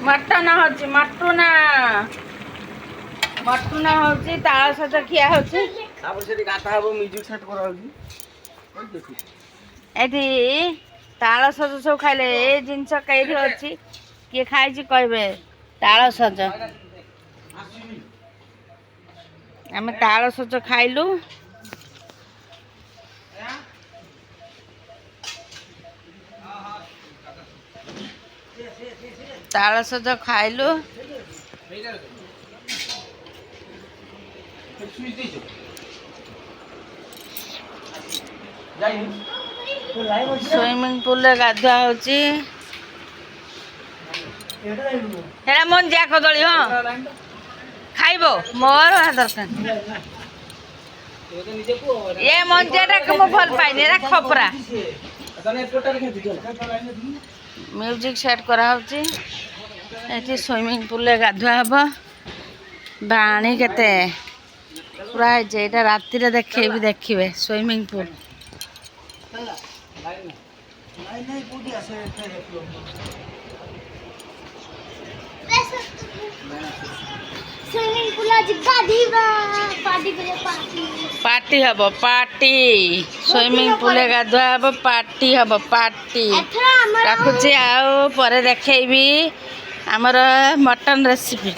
mutton होची मटुना मटुना होची ताଳ सହିତ ଖିଆ होची ତାପରେ ସେଠି ଗାତା ହବ ମ୍ୟୁଜିକ ସେଟ୍ କରାହଉଛି ଏଠି ତାଳ ସଜ ସବୁ ଖାଇଲେ ଏ ଜିନିଷ କେଇଠି ଅଛି କିଏ ଖାଇଛି କହିବେ ତାଳ ସଜ ଆମେ ତାଳ ସଜ ଖାଇଲୁ ତାଳ ସଜ ଖାଇଲୁ ସୁଇମିଂ ପୁଲରେ ଗାଧୁଆ ହଉଛି ହେରା ମଞ୍ଜିଆ କଦଳୀ ହଁ ଖାଇବ ମୋର ଦରକାର ଏ ମଞ୍ଜିଆଟାକୁ ମୁଁ ଭଲ ପାଇନି ଏରା ଖପରା ମ୍ୟୁଜିକ୍ ସେଟ୍ କରାହେଉଛି ଏଠି ସୁଇମିଂ ପୁଲରେ ଗାଧୁଆ ହବ ପାଣି କେତେ ପୁରା ହେଇଛି ଏଇଟା ରାତିରେ ଦେଖେଇବି ଦେଖିବେ swimming pool party hub party swimming pool गाधुआ हब पार्टी हब पार्टी रखुची आउ पर देखैबी हमर मटन रेसिपी